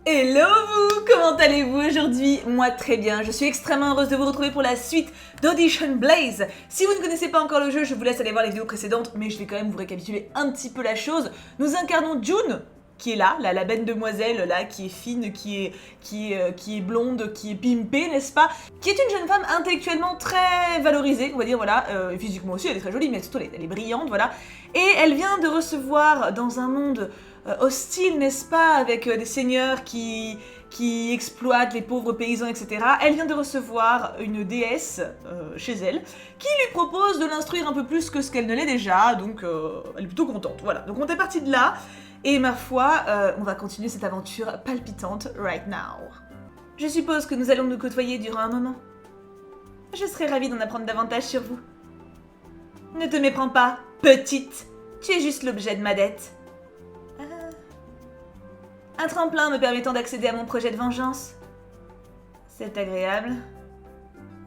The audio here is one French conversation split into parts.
Hello vous, comment allez-vous aujourd'hui? Moi très bien, je suis extrêmement heureuse de vous retrouver pour la suite d'Audition Blaze. Si vous ne connaissez pas encore le jeu, je vous laisse aller voir les vidéos précédentes, mais je vais quand même vous récapituler un petit peu la chose. Nous incarnons June, qui est là, la belle demoiselle, là, qui est fine, qui est blonde, qui est pimpée, n'est-ce pas? Qui est une jeune femme intellectuellement très valorisée, on va dire, voilà, physiquement aussi, elle est très jolie, mais surtout elle est brillante, voilà. Et elle vient de recevoir dans un monde hostile, n'est-ce pas, avec des seigneurs qui exploitent les pauvres paysans, etc. Elle vient de recevoir une déesse chez elle, qui lui propose de l'instruire un peu plus que ce qu'elle ne l'est déjà, donc elle est plutôt contente, voilà. Donc on est parti de là, et ma foi, on va continuer cette aventure palpitante right now. Je suppose que nous allons nous côtoyer durant un moment. Je serais ravie d'en apprendre davantage sur vous. Ne te méprends pas, petite, tu es juste l'objet de ma dette. Un tremplin me permettant d'accéder à mon projet de vengeance. C'est agréable.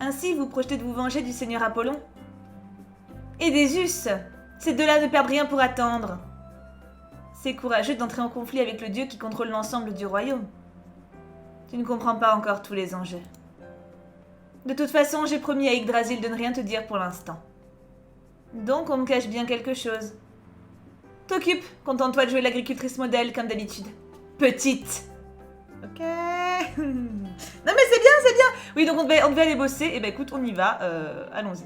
Ainsi, vous projetez de vous venger du seigneur Apollon. Et des Zeus. Ces deux-là ne perdent rien pour attendre. C'est courageux d'entrer en conflit avec le dieu qui contrôle l'ensemble du royaume. Tu ne comprends pas encore tous les enjeux. De toute façon, j'ai promis à Yggdrasil de ne rien te dire pour l'instant. Donc, on me cache bien quelque chose. T'occupe, contente-toi de jouer l'agricultrice modèle comme d'habitude. Petite. Ok. Non mais c'est bien, c'est bien. Oui, donc on devait aller bosser. Et ben écoute, on y va. Allons-y.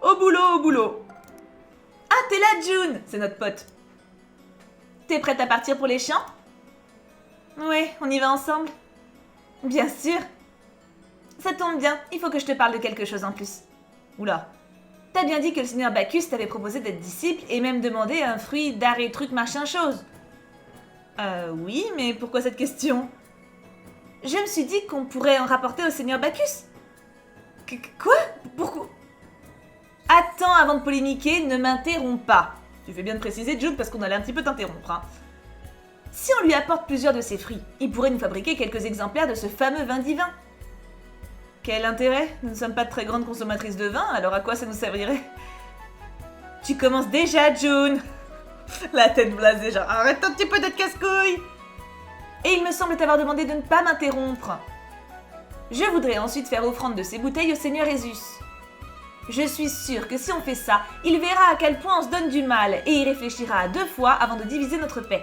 Au boulot, au boulot. Ah, t'es là, June. C'est notre pote. T'es prête à partir pour les champs? Ouais, on y va ensemble. Bien sûr. Ça tombe bien, il faut que je te parle de quelque chose en plus. Oula. T'as bien dit que le seigneur Bacchus t'avait proposé d'être disciple et même demandé un fruit d'art et truc machin chose. Oui, mais pourquoi cette question? Je me suis dit qu'on pourrait en rapporter au seigneur Bacchus. Quoi? Pourquoi? Attends, avant de polémiquer, ne m'interromps pas. Tu fais bien de préciser, Jude, parce qu'on allait un petit peu t'interrompre. Hein. Si on lui apporte plusieurs de ses fruits, il pourrait nous fabriquer quelques exemplaires de ce fameux vin divin. Quel intérêt? Nous ne sommes pas de très grandes consommatrices de vin, alors à quoi ça nous servirait? Tu commences déjà, June. La tête blasée, genre arrête un petit peu d'être casse-couille. Et il me semble t'avoir demandé de ne pas m'interrompre. Je voudrais ensuite faire offrande de ces bouteilles au seigneur Zeus. Je suis sûre que si on fait ça, il verra à quel point on se donne du mal et il réfléchira à 2 fois avant de diviser notre paix.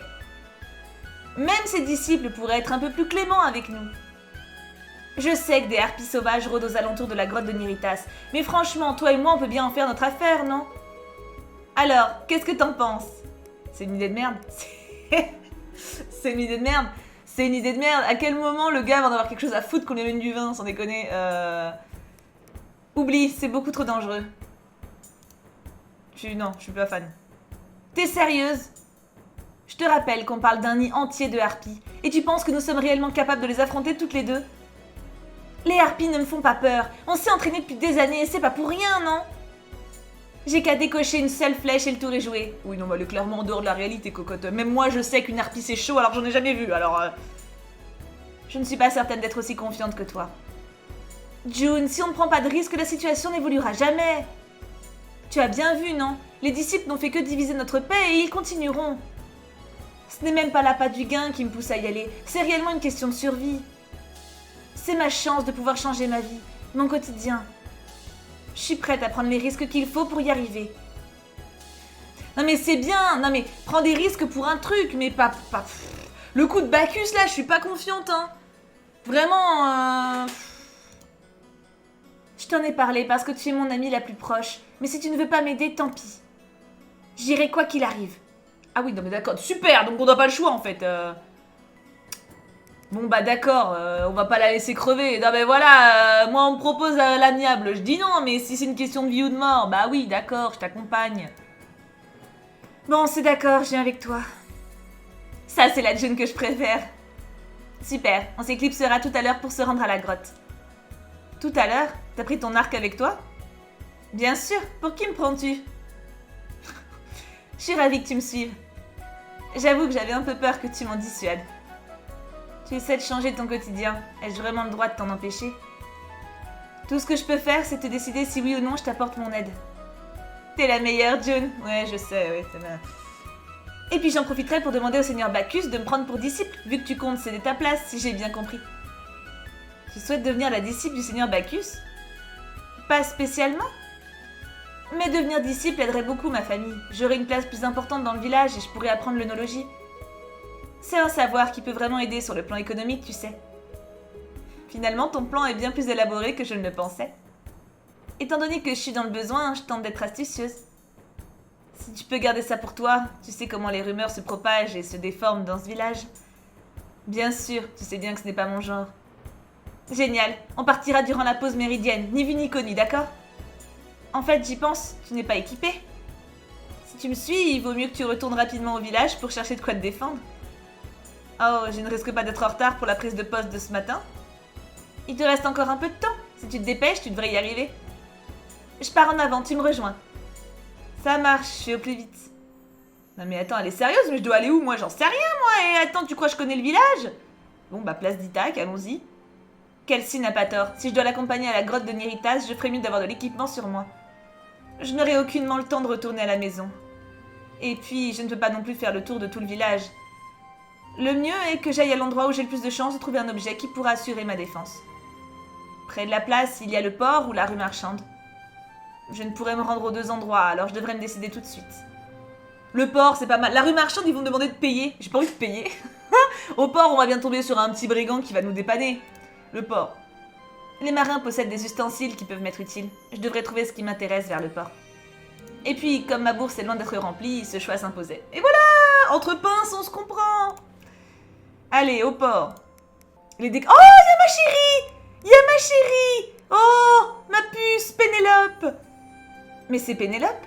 Même ses disciples pourraient être un peu plus cléments avec nous. Je sais que des harpies sauvages rôdent aux alentours de la grotte de Niritas, mais franchement, toi et moi, on peut bien en faire notre affaire, non? Alors, qu'est-ce que t'en penses? C'est une idée de merde. C'est une idée de merde. C'est une idée de merde. À quel moment le gars va en avoir quelque chose à foutre qu'on lui amène du vin, sans déconner? Oublie, c'est beaucoup trop dangereux. Non, je suis pas fan. T'es sérieuse? Je te rappelle qu'on parle d'un nid entier de harpies, et tu penses que nous sommes réellement capables de les affronter toutes les deux? Les harpies ne me font pas peur. On s'est entraîné depuis des années et c'est pas pour rien, non? J'ai qu'à décocher une seule flèche et le tour est joué. Oui, non, mais elle est clairement en dehors de la réalité, cocotte. Même moi, je sais qu'une harpie c'est chaud, alors j'en ai jamais vu, alors... Je ne suis pas certaine d'être aussi confiante que toi. June, si on ne prend pas de risque, la situation n'évoluera jamais. Tu as bien vu, non? Les disciples n'ont fait que diviser notre paix et ils continueront. Ce n'est même pas l'appât du gain qui me pousse à y aller. C'est réellement une question de survie. C'est ma chance de pouvoir changer ma vie, mon quotidien. Je suis prête à prendre les risques qu'il faut pour y arriver. Non mais c'est bien, non mais prends des risques pour un truc, mais pas... Le coup de Bacchus là, je suis pas confiante, hein. Vraiment, Je t'en ai parlé parce que tu es mon amie la plus proche, mais si tu ne veux pas m'aider, tant pis. J'irai quoi qu'il arrive. Ah oui, non mais d'accord, super, donc on n'a pas le choix en fait. Bon bah d'accord, on va pas la laisser crever. Non mais voilà, moi on me propose l'amiable. Je dis non, mais si c'est une question de vie ou de mort, bah oui, d'accord, je t'accompagne. Bon, c'est d'accord, je viens avec toi. Ça, c'est la June que je préfère. Super, on s'éclipsera tout à l'heure pour se rendre à la grotte. Tout à l'heure? T'as pris ton arc avec toi? Bien sûr, pour qui me prends-tu? Je suis ravie que tu me suives. J'avoue que j'avais un peu peur que tu m'en dissuades. Tu essaies de changer ton quotidien. Ai-je vraiment le droit de t'en empêcher? Tout ce que je peux faire, c'est te décider si oui ou non je t'apporte mon aide. T'es la meilleure, June. Ouais, je sais, ouais, c'est ma... Et puis j'en profiterai pour demander au seigneur Bacchus de me prendre pour disciple, vu que tu comptes céder ta place, si j'ai bien compris. Tu souhaites devenir la disciple du seigneur Bacchus? Pas spécialement. Mais devenir disciple aiderait beaucoup ma famille. J'aurais une place plus importante dans le village et je pourrais apprendre l'œnologie. C'est un savoir qui peut vraiment aider sur le plan économique, tu sais. Finalement, ton plan est bien plus élaboré que je ne le pensais. Étant donné que je suis dans le besoin, je tente d'être astucieuse. Si tu peux garder ça pour toi, tu sais comment les rumeurs se propagent et se déforment dans ce village. Bien sûr, tu sais bien que ce n'est pas mon genre. Génial, on partira durant la pause méridienne, ni vu ni connu, d'accord? En fait, j'y pense, tu n'es pas équipé. Si tu me suis, il vaut mieux que tu retournes rapidement au village pour chercher de quoi te défendre. Oh, je ne risque pas d'être en retard pour la prise de poste de ce matin. Il te reste encore un peu de temps. Si tu te dépêches, tu devrais y arriver. Je pars en avant, tu me rejoins. Ça marche, je suis au plus vite. Non mais attends, elle est sérieuse, mais je dois aller où moi? J'en sais rien moi. Et attends, tu crois que je connais le village? Bon bah place d'Ithaque, allons-y. Kelsey n'a pas tort. Si je dois l'accompagner à la grotte de Néritas, je ferais mieux d'avoir de l'équipement sur moi. Je n'aurai aucunement le temps de retourner à la maison. Et puis, je ne peux pas non plus faire le tour de tout le village. Le mieux est que j'aille à l'endroit où j'ai le plus de chances de trouver un objet qui pourra assurer ma défense. Près de la place, il y a le port ou la rue marchande. Je ne pourrais me rendre aux deux endroits, alors je devrais me décider tout de suite. Le port, c'est pas mal. La rue marchande, ils vont me demander de payer. J'ai pas envie de payer. Au port, on va bien tomber sur un petit brigand qui va nous dépanner. Le port. Les marins possèdent des ustensiles qui peuvent m'être utiles. Je devrais trouver ce qui m'intéresse vers le port. Et puis, comme ma bourse est loin d'être remplie, ce choix s'imposait. Et voilà! Entre pinces, on se comprend! Allez, au port. Oh, il y a ma chérie! Il y a ma chérie! Oh, ma puce, Pénélope! Mais c'est Pénélope?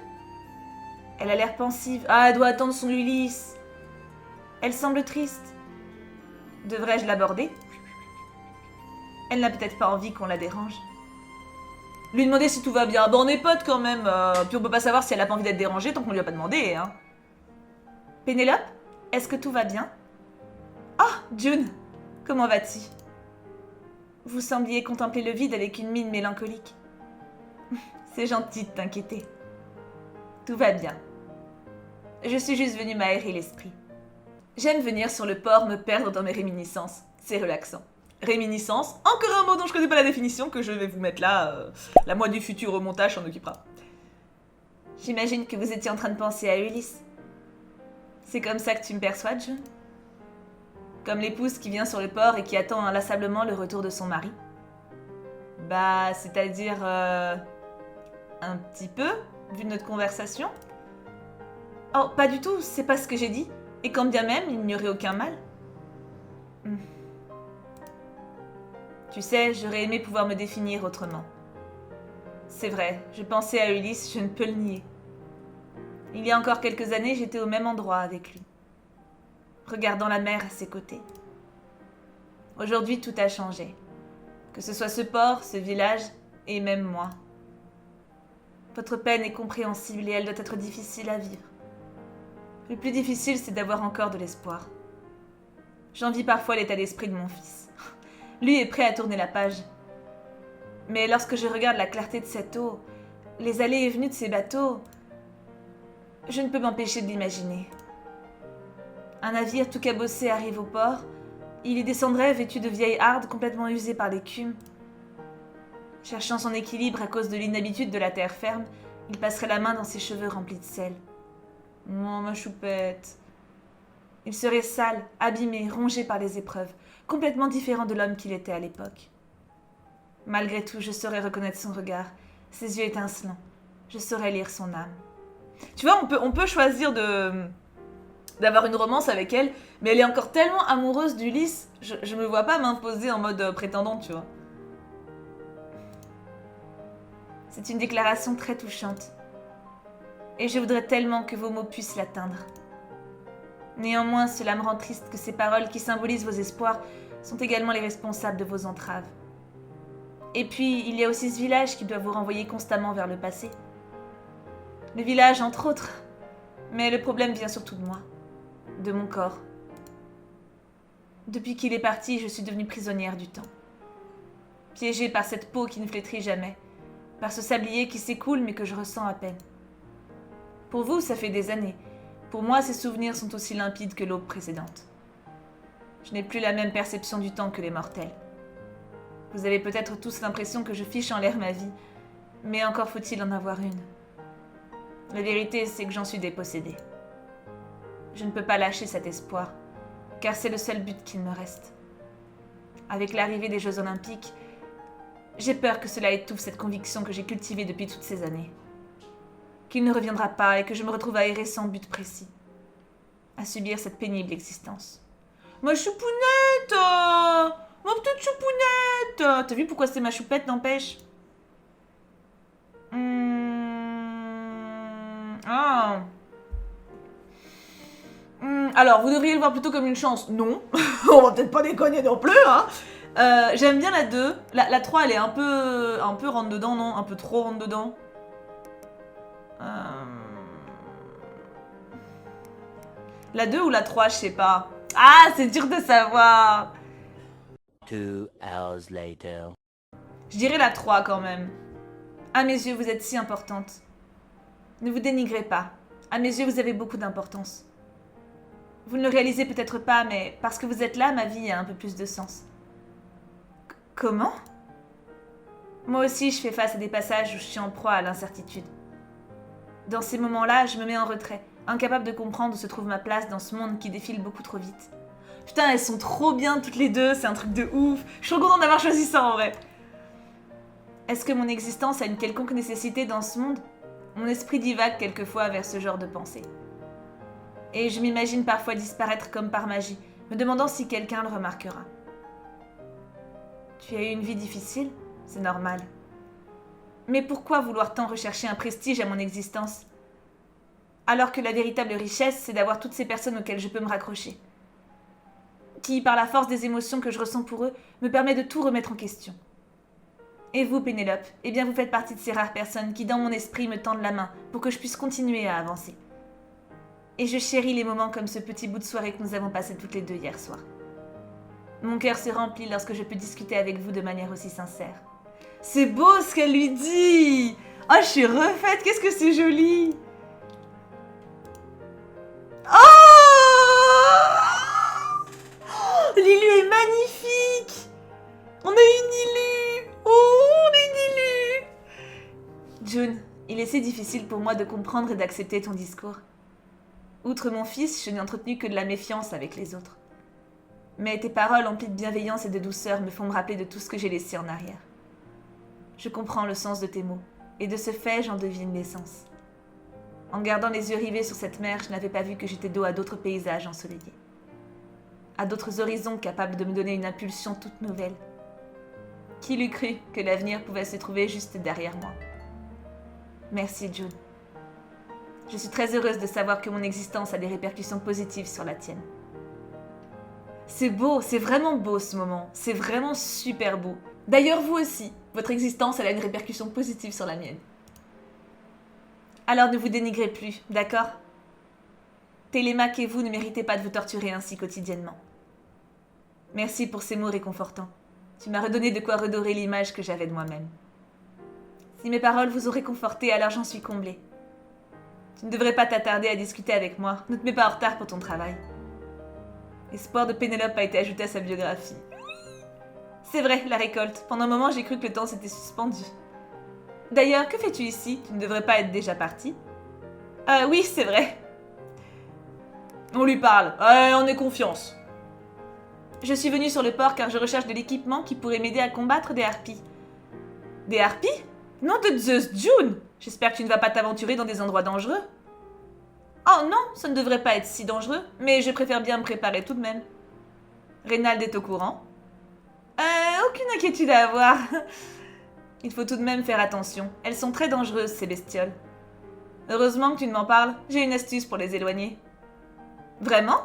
Elle a l'air pensive. Ah, elle doit attendre son Ulysse. Elle semble triste. Devrais-je l'aborder? Elle n'a peut-être pas envie qu'on la dérange. Lui demander si tout va bien. Bon, on est potes quand même. Puis on peut pas savoir si elle a pas envie d'être dérangée tant qu'on lui a pas demandé, hein. Pénélope, est-ce que tout va bien? Ah, June, comment vas-tu? Vous sembliez contempler le vide avec une mine mélancolique. C'est gentil de t'inquiéter. Tout va bien. Je suis juste venue m'aérer l'esprit. J'aime venir sur le port me perdre dans mes réminiscences. C'est relaxant. Réminiscence, encore un mot dont je connais pas la définition, que je vais vous mettre là. La moi du futur au montage s'en occupera. J'imagine que vous étiez en train de penser à Ulysse. C'est comme ça que tu me perçois, June? Comme l'épouse qui vient sur le port et qui attend inlassablement le retour de son mari? Bah, c'est-à-dire... un petit peu, vu notre conversation. Oh, pas du tout, c'est pas ce que j'ai dit. Et quand bien même, il n'y aurait aucun mal. Tu sais, j'aurais aimé pouvoir me définir autrement. C'est vrai, je pensais à Ulysse, je ne peux le nier. Il y a encore quelques années, j'étais au même endroit avec lui, regardant la mer à ses côtés. Aujourd'hui, tout a changé. Que ce soit ce port, ce village, et même moi. Votre peine est compréhensible et elle doit être difficile à vivre. Le plus difficile, c'est d'avoir encore de l'espoir. J'envie parfois l'état d'esprit de mon fils. Lui est prêt à tourner la page. Mais lorsque je regarde la clarté de cette eau, les allées et venues de ces bateaux, je ne peux m'empêcher de l'imaginer. Un navire tout cabossé arrive au port, il y descendrait vêtu de vieilles hardes complètement usées par l'écume. Cherchant son équilibre à cause de l'inhabitude de la terre ferme, il passerait la main dans ses cheveux remplis de sel. Oh, ma choupette. Il serait sale, abîmé, rongé par les épreuves, complètement différent de l'homme qu'il était à l'époque. Malgré tout, je saurais reconnaître son regard, ses yeux étincelants. Je saurais lire son âme. Tu vois, on peut choisir d'avoir une romance avec elle, mais elle est encore tellement amoureuse d'Ulysse, je me vois pas m'imposer en mode prétendante, tu vois. C'est une déclaration très touchante. Et je voudrais tellement que vos mots puissent l'atteindre. Néanmoins, cela me rend triste que ces paroles qui symbolisent vos espoirs sont également les responsables de vos entraves. Et puis, il y a aussi ce village qui doit vous renvoyer constamment vers le passé. Le village, entre autres. Mais le problème vient surtout de moi. De mon corps. Depuis qu'il est parti, je suis devenue prisonnière du temps. Piégée par cette peau qui ne flétrit jamais. Par ce sablier qui s'écoule mais que je ressens à peine. Pour vous, ça fait des années. Pour moi, ces souvenirs sont aussi limpides que l'aube précédente. Je n'ai plus la même perception du temps que les mortels. Vous avez peut-être tous l'impression que je fiche en l'air ma vie, mais encore faut-il en avoir une. La vérité, c'est que j'en suis dépossédée. Je ne peux pas lâcher cet espoir, car c'est le seul but qu'il me reste. Avec l'arrivée des Jeux Olympiques, j'ai peur que cela étouffe cette conviction que j'ai cultivée depuis toutes ces années. Qu'il ne reviendra pas et que je me retrouve à errer sans but précis. À subir cette pénible existence. Ma choupounette! Ma petite choupounette! T'as vu pourquoi c'est ma choupette, n'empêche? Ah. Alors, vous devriez le voir plutôt comme une chance. Non. On va peut-être pas déconner non plus, hein. J'aime bien la 2. La 3, elle est un peu rentre-dedans, non? Un peu trop rentre-dedans. La 2 ou la 3, je sais pas. Ah, c'est dur de savoir. 2 hours later. Je dirais la 3 quand même. À mes yeux, vous êtes si importante. Ne vous dénigrez pas. À mes yeux, vous avez beaucoup d'importance. Vous ne le réalisez peut-être pas, mais parce que vous êtes là, ma vie a un peu plus de sens. Comment? Moi aussi, je fais face à des passages où je suis en proie à l'incertitude. Dans ces moments-là, je me mets en retrait, incapable de comprendre où se trouve ma place dans ce monde qui défile beaucoup trop vite. Putain, elles sont trop bien toutes les deux, c'est un truc de ouf. Je suis trop contente d'avoir choisi ça en vrai. Est-ce que mon existence a une quelconque nécessité dans ce monde? Mon esprit divague quelquefois vers ce genre de pensée. Et je m'imagine parfois disparaître comme par magie, me demandant si quelqu'un le remarquera. Tu as eu une vie difficile? C'est normal. Mais pourquoi vouloir tant rechercher un prestige à mon existence? Alors que la véritable richesse, c'est d'avoir toutes ces personnes auxquelles je peux me raccrocher. Qui, par la force des émotions que je ressens pour eux, me permet de tout remettre en question. Et vous, Pénélope, eh bien vous faites partie de ces rares personnes qui, dans mon esprit, me tendent la main pour que je puisse continuer à avancer. Et je chéris les moments comme ce petit bout de soirée que nous avons passé toutes les deux hier soir. Mon cœur se remplit lorsque je peux discuter avec vous de manière aussi sincère. C'est beau ce qu'elle lui dit! Oh, je suis refaite, qu'est-ce que c'est joli! Oh, Lilu est magnifique! On a une Lilu! Oh, on a une Lilu! June, il est si difficile pour moi de comprendre et d'accepter ton discours. Outre mon fils, je n'ai entretenu que de la méfiance avec les autres. Mais tes paroles emplies de bienveillance et de douceur me font me rappeler de tout ce que j'ai laissé en arrière. Je comprends le sens de tes mots, et de ce fait, j'en devine l'essence. En gardant les yeux rivés sur cette mer, je n'avais pas vu que j'étais dos à d'autres paysages ensoleillés. À d'autres horizons capables de me donner une impulsion toute nouvelle. Qui l'eût cru que l'avenir pouvait se trouver juste derrière moi? Merci, June. Je suis très heureuse de savoir que mon existence a des répercussions positives sur la tienne. C'est beau, c'est vraiment beau ce moment. C'est vraiment super beau. D'ailleurs, vous aussi, votre existence elle a une répercussion positive sur la mienne. Alors ne vous dénigrez plus, d'accord? Télémaque et vous ne méritez pas de vous torturer ainsi quotidiennement. Merci pour ces mots réconfortants. Tu m'as redonné de quoi redorer l'image que j'avais de moi-même. Si mes paroles vous ont réconforté, alors j'en suis comblée. Tu ne devrais pas t'attarder à discuter avec moi. Ne te mets pas en retard pour ton travail. L'espoir de Pénélope a été ajouté à sa biographie. C'est vrai, la récolte. Pendant un moment, j'ai cru que le temps s'était suspendu. D'ailleurs, que fais-tu ici? Tu ne devrais pas être déjà parti? Oui, c'est vrai. On lui parle. On ait confiance. Je suis venue sur le port car je recherche de l'équipement qui pourrait m'aider à combattre des harpies. Des harpies? Nom de Zeus, June! J'espère que tu ne vas pas t'aventurer dans des endroits dangereux. Oh non, ça ne devrait pas être si dangereux, mais je préfère bien me préparer tout de même. Reynald est au courant? Aucune inquiétude à avoir. Il faut tout de même faire attention. Elles sont très dangereuses, ces bestioles. Heureusement que tu ne m'en parles, j'ai une astuce pour les éloigner. Vraiment?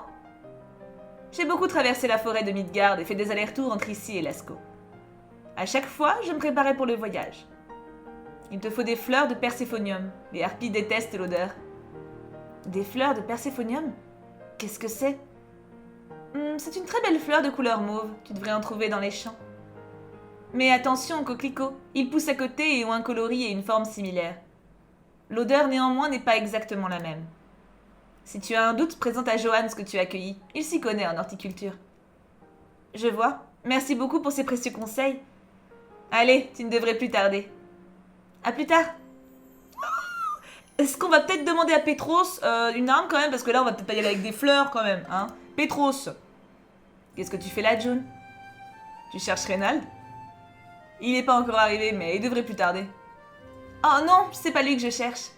J'ai beaucoup traversé la forêt de Midgard et fait des allers-retours entre ici et Lascaux. À chaque fois, je me préparais pour le voyage. Il te faut des fleurs de Perséphonium. Les harpies détestent l'odeur. Des fleurs de Perséphonium? Qu'est-ce que c'est? C'est une très belle fleur de couleur mauve. Tu devrais en trouver dans les champs. Mais attention aux coquelicots. Ils poussent à côté et ont un coloris et une forme similaires. L'odeur néanmoins n'est pas exactement la même. Si tu as un doute, présente à Johan ce que tu as accueilli. Il s'y connaît en horticulture. Je vois. Merci beaucoup pour ces précieux conseils. Allez, tu ne devrais plus tarder. À plus tard. Est-ce qu'on va peut-être demander à Petros une arme quand même? Parce que là, on va peut-être pas y aller avec des fleurs quand même, hein. Petros. Qu'est-ce que tu fais là, June? Tu cherches Reynald? Il n'est pas encore arrivé, mais il devrait plus tarder. Oh non, c'est pas lui que je cherche.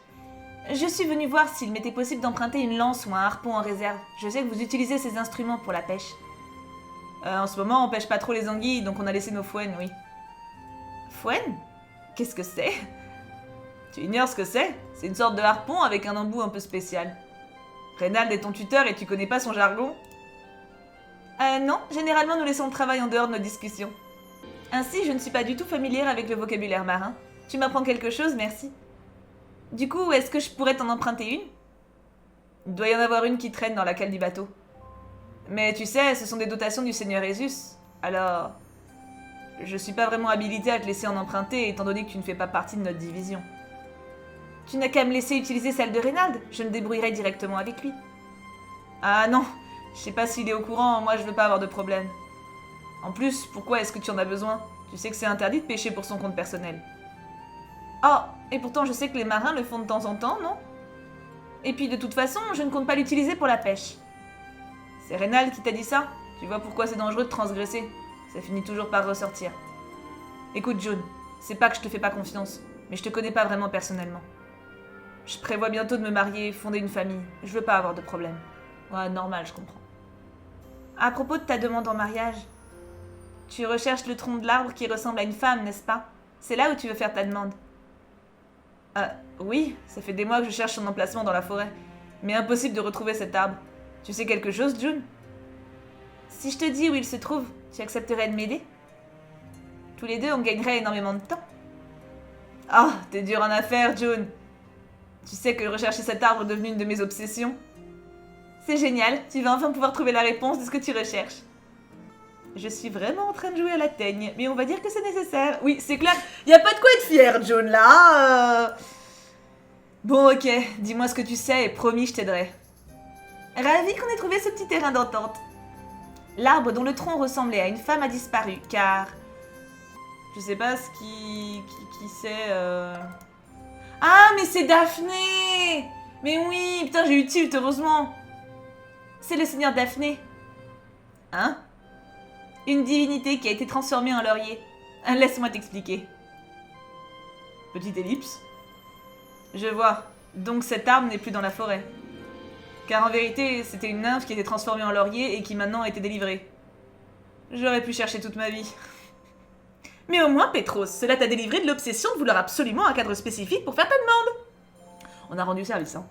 Je suis venue voir s'il m'était possible d'emprunter une lance ou un harpon en réserve. Je sais que vous utilisez ces instruments pour la pêche. En ce moment, on pêche pas trop les anguilles, donc on a laissé nos fouennes, oui. Fouenne? Qu'est-ce que c'est? Tu ignores ce que c'est? C'est une sorte de harpon avec un embout un peu spécial. Reynald est ton tuteur et tu connais pas son jargon? Non, généralement nous laissons le travail en dehors de nos discussions. Ainsi, je ne suis pas du tout familière avec le vocabulaire marin. Tu m'apprends quelque chose, merci. Du coup, est-ce que je pourrais t'en emprunter une? Il doit y en avoir une qui traîne dans la cale du bateau. Mais tu sais, ce sont des dotations du seigneur Esus. Alors, je suis pas vraiment habilitée à te laisser en emprunter, étant donné que tu ne fais pas partie de notre division. Tu n'as qu'à me laisser utiliser celle de Reynald, je me débrouillerai directement avec lui. Ah non, je sais pas s'il est au courant, moi je veux pas avoir de problème. En plus, pourquoi est-ce que tu en as besoin? Tu sais que c'est interdit de pêcher pour son compte personnel. Oh, et pourtant je sais que les marins le font de temps en temps, non? Et puis de toute façon, je ne compte pas l'utiliser pour la pêche. C'est Reynald qui t'a dit ça? Tu vois pourquoi c'est dangereux de transgresser? Ça finit toujours par ressortir. Écoute June, c'est pas que je te fais pas confiance, mais je te connais pas vraiment personnellement. Je prévois bientôt de me marier, fonder une famille. Je veux pas avoir de problème. Ouais, normal, je comprends. À propos de ta demande en mariage, tu recherches le tronc de l'arbre qui ressemble à une femme, n'est-ce pas? C'est là où tu veux faire ta demande. Oui, ça fait des mois que je cherche son emplacement dans la forêt. Mais impossible de retrouver cet arbre. Tu sais quelque chose, June? Si je te dis où il se trouve, tu accepterais de m'aider? Tous les deux, on gagnerait énormément de temps. Ah, t'es dur en affaires, June. Tu sais que rechercher cet arbre est devenu une de mes obsessions. C'est génial, tu vas enfin pouvoir trouver la réponse de ce que tu recherches. Je suis vraiment en train de jouer à la teigne, mais on va dire que c'est nécessaire. Oui, c'est clair, y a pas de quoi être fier, June, là. Bon, ok, dis-moi ce que tu sais et promis, je t'aiderai. Ravi qu'on ait trouvé ce petit terrain d'entente. L'arbre dont le tronc ressemblait à une femme a disparu, car... Je sais pas ce qui c'est... Ah, mais c'est Daphné! Mais oui, putain, j'ai eu tilt, heureusement. C'est le seigneur Daphné. Hein? Une divinité qui a été transformée en laurier. Laisse-moi t'expliquer. Petite ellipse. Je vois. Donc cet arbre n'est plus dans la forêt. Car en vérité, c'était une nymphe qui était transformée en laurier et qui maintenant a été délivrée. J'aurais pu chercher toute ma vie. Mais au moins, Petros, cela t'a délivré de l'obsession de vouloir absolument un cadre spécifique pour faire ta demande. On a rendu service, hein.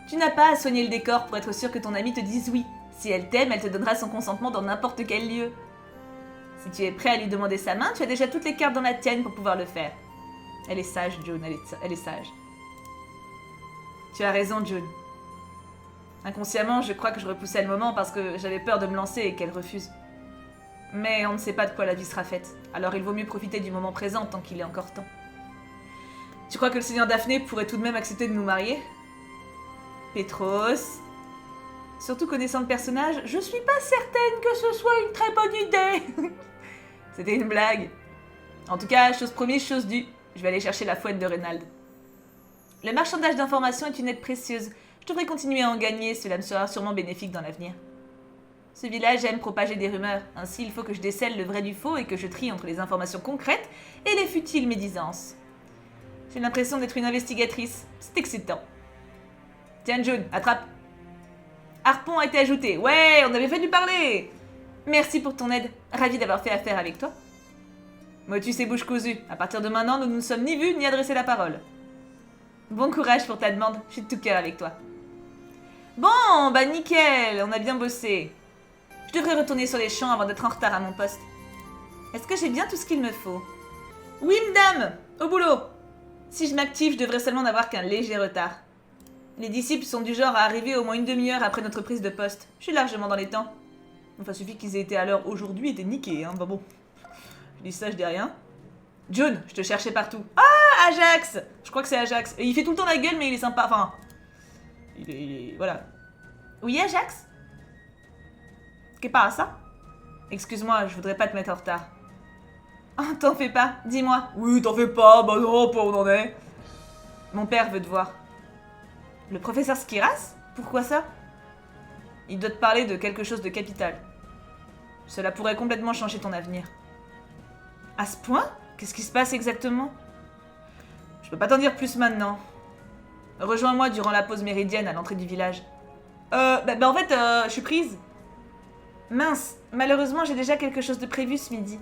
Tu n'as pas à soigner le décor pour être sûr que ton amie te dise oui. Si elle t'aime, elle te donnera son consentement dans n'importe quel lieu. Si tu es prêt à lui demander sa main, tu as déjà toutes les cartes dans la tienne pour pouvoir le faire. Elle est sage, June, elle est sage. Tu as raison, June. Inconsciemment, je crois que je repoussais le moment parce que j'avais peur de me lancer et qu'elle refuse. Mais on ne sait pas de quoi la vie sera faite, alors il vaut mieux profiter du moment présent tant qu'il est encore temps. Tu crois que le seigneur Daphné pourrait tout de même accepter de nous marier? Petros? Surtout connaissant le personnage, je suis pas certaine que ce soit une très bonne idée. C'était une blague. En tout cas, chose promise, chose due. Je vais aller chercher la fouette de Reynald. Le marchandage d'informations est une aide précieuse. Je devrais continuer à en gagner, cela me sera sûrement bénéfique dans l'avenir. Ce village aime propager des rumeurs, ainsi il faut que je décèle le vrai du faux et que je trie entre les informations concrètes et les futiles médisances. J'ai l'impression d'être une investigatrice, c'est excitant. Tiens June, attrape. Harpon a été ajouté, ouais, on avait fait du parler. Merci pour ton aide, ravi d'avoir fait affaire avec toi. Motus et bouche cousue, à partir de maintenant nous ne nous sommes ni vus ni adressé la parole. Bon courage pour ta demande, je suis de tout cœur avec toi. Bon, bah nickel, on a bien bossé. Je devrais retourner sur les champs avant d'être en retard à mon poste. Est-ce que j'ai bien tout ce qu'il me faut? Oui, madame, au boulot. Si je m'active, je devrais seulement n'avoir qu'un léger retard. Les disciples sont du genre à arriver au moins une demi-heure après notre prise de poste. Je suis largement dans les temps. Enfin, suffit qu'ils aient été à l'heure aujourd'hui et étaient niqués, hein, bah bon. Je dis ça, je dis rien. June, je te cherchais partout. Ah, Ajax! Je crois que c'est Ajax. Et il fait tout le temps la gueule, mais il est sympa, enfin... Voilà. Oui, Ajax? Qu'est pas ça? Excuse-moi, je voudrais pas te mettre en retard. Oh, t'en fais pas, dis-moi. Oui, t'en fais pas, bah non, pas où on en est. Mon père veut te voir. Le professeur Skiras? Pourquoi ça? Il doit te parler de quelque chose de capital. Cela pourrait complètement changer ton avenir. À ce point? Qu'est-ce qui se passe exactement? Je peux pas t'en dire plus maintenant. Rejoins-moi durant la pause méridienne à l'entrée du village. En fait, je suis prise. Mince, malheureusement j'ai déjà quelque chose de prévu ce midi.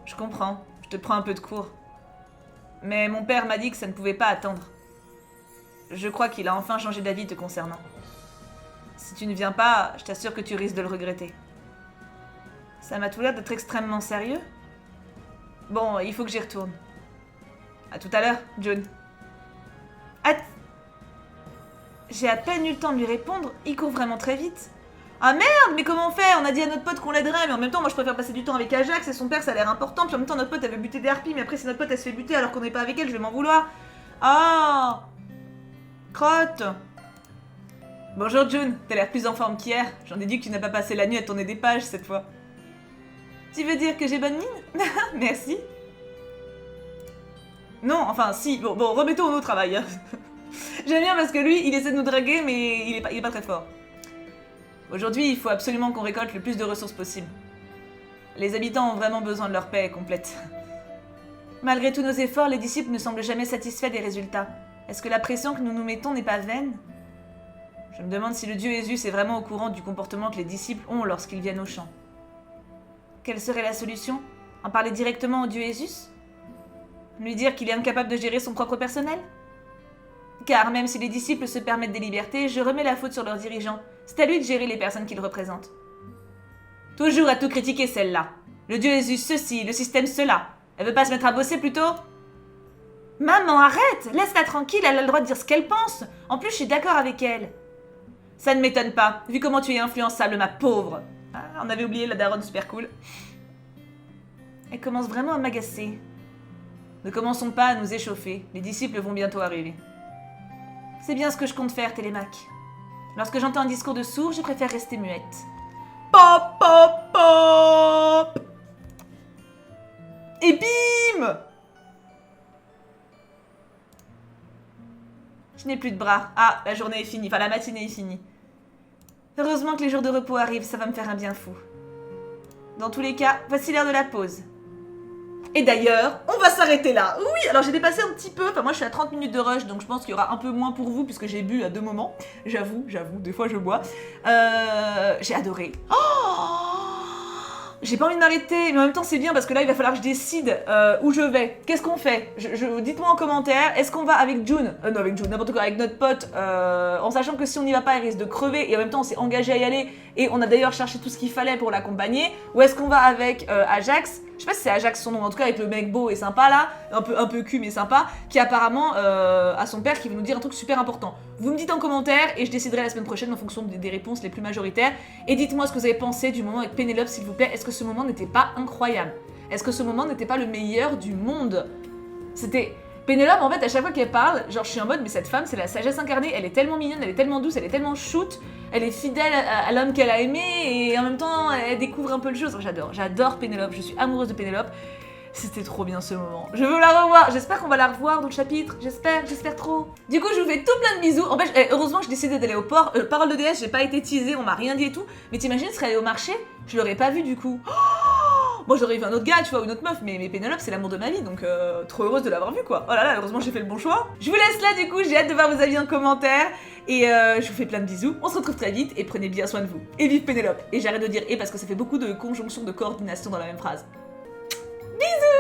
Je comprends, je te prends un peu de cours. Mais mon père m'a dit que ça ne pouvait pas attendre. Je crois qu'il a enfin changé d'avis te concernant. Si tu ne viens pas, je t'assure que tu risques de le regretter. Ça m'a tout l'air d'être extrêmement sérieux. Bon, il faut que j'y retourne. À tout à l'heure, June. J'ai à peine eu le temps de lui répondre, il court vraiment très vite. Ah merde, mais comment on fait? On a dit à notre pote qu'on l'aiderait, mais en même temps, moi je préfère passer du temps avec Ajax et son père, ça a l'air important. Puis en même temps, notre pote elle veut buter des harpies, mais après, si notre pote elle se fait buter alors qu'on n'est pas avec elle, je vais m'en vouloir. Ah, crotte. Bonjour June, t'as l'air plus en forme qu'hier. J'en déduis que tu n'as pas passé la nuit à tourner des pages cette fois. Tu veux dire que j'ai bonne mine? Merci. Non, enfin si, bon remettons au travail. Hein. J'aime bien parce que lui, il essaie de nous draguer, mais il est pas très fort. Aujourd'hui, il faut absolument qu'on récolte le plus de ressources possible. Les habitants ont vraiment besoin de leur paix complète. Malgré tous nos efforts, les disciples ne semblent jamais satisfaits des résultats. Est-ce que la pression que nous nous mettons n'est pas vaine? Je me demande si le dieu Esus est vraiment au courant du comportement que les disciples ont lorsqu'ils viennent au champ. Quelle serait la solution? En parler directement au dieu Esus? Lui dire qu'il est incapable de gérer son propre personnel? Car même si les disciples se permettent des libertés, je remets la faute sur leurs dirigeants. C'est à lui de gérer les personnes qu'il représente. Toujours à tout critiquer celle-là. Le dieu Esus ceci, le système cela. Elle veut pas se mettre à bosser plutôt? Maman, arrête! Laisse-la tranquille, elle a le droit de dire ce qu'elle pense. En plus, je suis d'accord avec elle. Ça ne m'étonne pas, vu comment tu es influençable, ma pauvre. Ah, on avait oublié la daronne super cool. Elle commence vraiment à m'agacer. Ne commençons pas à nous échauffer, les disciples vont bientôt arriver. C'est bien ce que je compte faire, Télémaque. Lorsque j'entends un discours de sourd, je préfère rester muette. Pop, pop, pop! Et bim! Je n'ai plus de bras. Ah, la journée est finie, enfin la matinée est finie. Heureusement que les jours de repos arrivent, ça va me faire un bien fou. Dans tous les cas, voici l'heure de la pause. Et d'ailleurs, on va s'arrêter là. Oui, alors j'ai dépassé un petit peu. Enfin, moi, je suis à 30 minutes de rush, donc je pense qu'il y aura un peu moins pour vous, puisque j'ai bu à 2 moments. J'avoue, des fois je bois. J'ai adoré. Oh, j'ai pas envie de m'arrêter, mais en même temps, c'est bien, parce que là, il va falloir que je décide où je vais. Qu'est-ce qu'on fait? Dites-moi en commentaire, est-ce qu'on va avec June? Non, avec June, n'importe quoi, avec notre pote, en sachant que si on n'y va pas, il risque de crever, et en même temps, on s'est engagé à y aller, et on a d'ailleurs cherché tout ce qu'il fallait pour l'accompagner. Ou est-ce qu'on va avec Ajax? Je sais pas si c'est Ajax son nom, en tout cas avec le mec beau et sympa là, un peu cul mais sympa, qui apparemment a son père qui veut nous dire un truc super important. Vous me dites en commentaire et je déciderai la semaine prochaine en fonction des réponses les plus majoritaires. Et dites-moi ce que vous avez pensé du moment avec Pénélope s'il vous plaît. Est-ce que ce moment n'était pas incroyable? Est-ce que ce moment n'était pas le meilleur du monde? C'était... Pénélope, en fait, à chaque fois qu'elle parle, genre je suis en mode, mais cette femme, c'est la sagesse incarnée, elle est tellement mignonne, elle est tellement douce, elle est tellement shoot, elle est fidèle à l'homme qu'elle a aimé, et en même temps, elle découvre un peu le jeu. J'adore Pénélope, je suis amoureuse de Pénélope. C'était trop bien ce moment. Je veux la revoir, j'espère qu'on va la revoir dans le chapitre, j'espère trop. Du coup, je vous fais tout plein de bisous. En fait, heureusement que j'ai décidé d'aller au port. Parole de déesse, j'ai pas été teasée, on m'a rien dit et tout. Mais t'imagines, je serais allée au marché, je l'aurais pas vu du coup. Moi j'aurais vu un autre gars, tu vois, ou une autre meuf, mais Pénélope c'est l'amour de ma vie, donc trop heureuse de l'avoir vu quoi. Oh là là, heureusement j'ai fait le bon choix. Je vous laisse là du coup, j'ai hâte de voir vos avis en commentaire, et je vous fais plein de bisous, on se retrouve très vite, et prenez bien soin de vous. Et vive Pénélope. Et j'arrête de dire et parce que ça fait beaucoup de conjonctions de coordination dans la même phrase. Bisous.